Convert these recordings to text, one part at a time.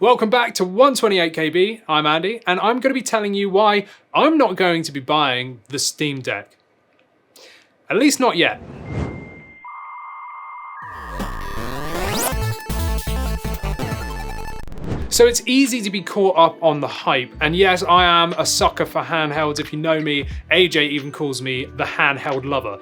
Welcome back to 128KB, I'm Andy, and I'm going to be telling you why I'm not going to be buying the Steam Deck. At least not yet. So it's easy to be caught up on the hype, and yes, I am a sucker for handhelds. If you know me, AJ even calls me the handheld lover,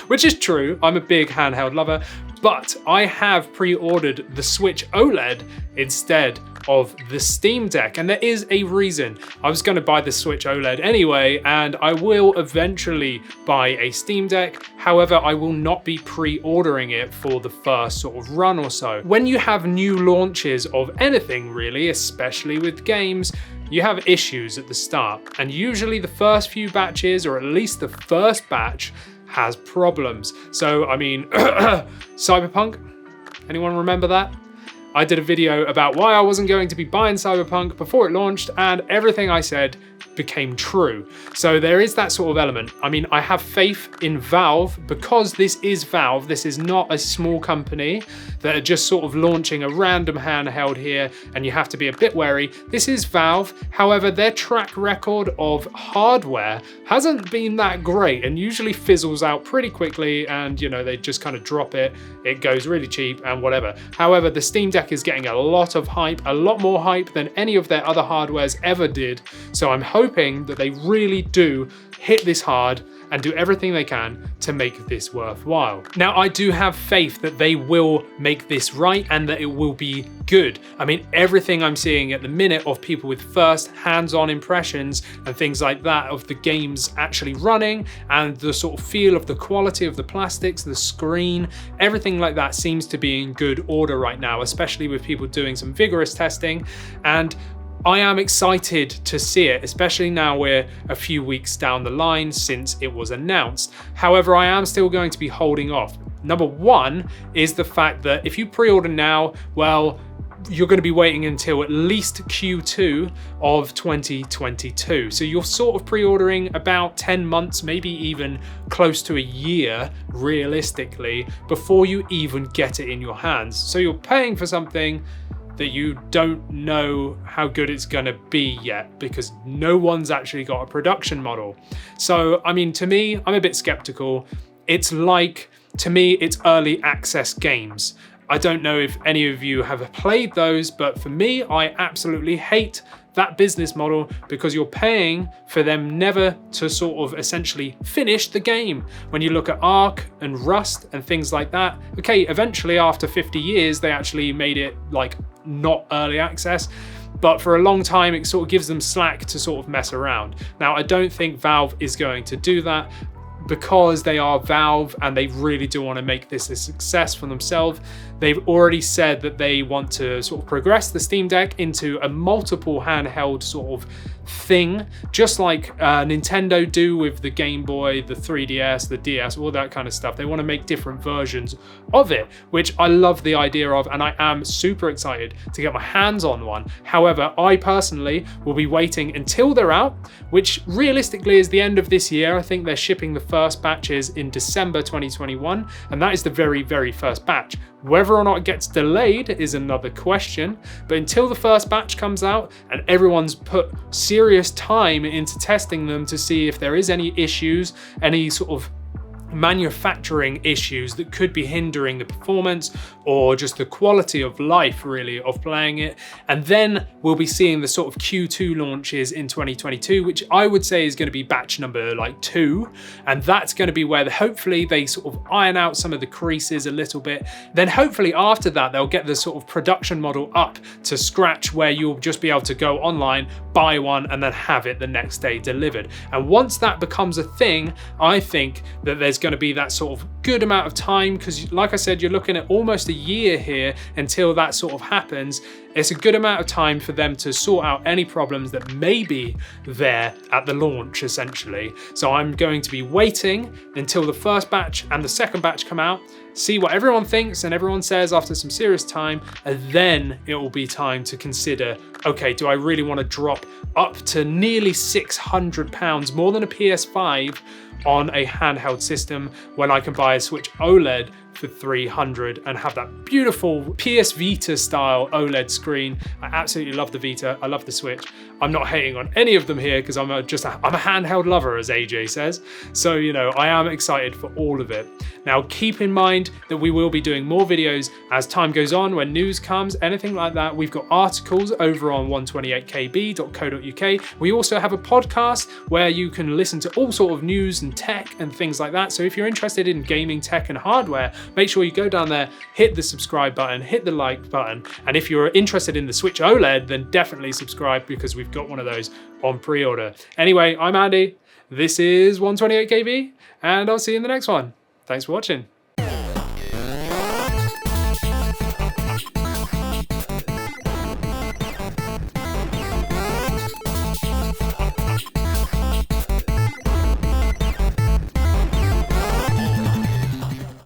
which is true. I'm a big handheld lover, but I have pre-ordered the Switch OLED instead of the Steam Deck, and there is a reason. I was going to buy the Switch OLED anyway, and I will eventually buy a Steam Deck. However, I will not be pre-ordering it for the first sort of run or so. When you have new launches of anything really, especially with games, you have issues at the start, and usually the first few batches, or at least the first batch, has problems. So, I mean, Cyberpunk, anyone remember that? I did a video about why I wasn't going to be buying Cyberpunk before it launched, and everything I said became true. So there is that sort of element. I mean, I have faith in Valve because this is Valve. This is not a small company that are just sort of launching a random handheld here, and you have to be a bit wary. This is Valve. However, their track record of hardware hasn't been that great and usually fizzles out pretty quickly, and you know, they just kind of drop it. It goes really cheap and whatever. However, the Steam Deck is getting a lot of hype, a lot more hype than any of their other hardwares ever did. So I'm hoping that they really do hit this hard and do everything they can to make this worthwhile. Now, I do have faith that they will make this right and that it will be good. I mean, everything I'm seeing at the minute of people with first hands-on impressions and things like that of the games actually running, and the sort of feel of the quality of the plastics, the screen, everything like that seems to be in good order right now, especially with people doing some vigorous testing. And I am excited to see it, especially now we're a few weeks down the line since it was announced. However, I am still going to be holding off. Number one is the fact that if you pre-order now, well, you're going to be waiting until at least Q2 of 2022. So you're sort of pre-ordering about 10 months, maybe even close to a year, realistically, before you even get it in your hands. So you're paying for something that you don't know how good it's gonna be yet, because no one's actually got a production model. So, I mean, to me, I'm a bit skeptical. It's like, to me, it's early access games. I don't know if any of you have played those, but for me, I absolutely hate that business model, because you're paying for them never to sort of essentially finish the game. When you look at Ark and Rust and things like that, okay, eventually after 50 years, they actually made it like not early access, but for a long time, it sort of gives them slack to sort of mess around. Now, I don't think Valve is going to do that, because they are Valve and they really do want to make this a success for themselves. They've already said that they want to sort of progress the Steam Deck into a multiple handheld sort of thing, just like Nintendo do with the Game Boy, the 3DS, the DS, all that kind of stuff. They want to make different versions of it, which I love the idea of, and I am super excited to get my hands on one. However, I personally will be waiting until they're out, which realistically is the end of this year. I think they're shipping the first batches in December 2021, and that is the very, very first batch. Whether or not it gets delayed is another question, but until the first batch comes out and everyone's put serious time into testing them to see if there is any issues, any sort of manufacturing issues that could be hindering the performance or just the quality of life really of playing it, and then we'll be seeing the sort of Q2 launches in 2022, which I would say is going to be batch number like 2, and that's going to be where hopefully they sort of iron out some of the creases a little bit. Then hopefully after that they'll get the sort of production model up to scratch where you'll just be able to go online, buy one, and then have it the next day delivered. And once that becomes a thing, I think that there's going to be that sort of good amount of time, because like I said, you're looking at almost a year here until that sort of happens. It's a good amount of time for them to sort out any problems that may be there at the launch, essentially. So I'm going to be waiting until the first batch and the second batch come out, see what everyone thinks and everyone says after some serious time, and then it will be time to consider, okay, do I really want to drop up to nearly £600, more than a PS5, on a handheld system when I can buy a Switch OLED for 300 and have that beautiful PS Vita style OLED screen. I absolutely love the Vita. I love the Switch. I'm not hating on any of them here because I'm a handheld lover, as AJ says. So, you know, I am excited for all of it. Now, keep in mind that we will be doing more videos as time goes on, when news comes, anything like that. We've got articles over on 128kb.co.uk. We also have a podcast where you can listen to all sort of news and tech and things like that. So if you're interested in gaming, tech and hardware, make sure you go down there, hit the subscribe button, hit the like button. And if you're interested in the Switch OLED, then definitely subscribe because we've got one of those on pre-order. Anyway, I'm Andy. This is 128kb and I'll see you in the next one. Thanks for watching.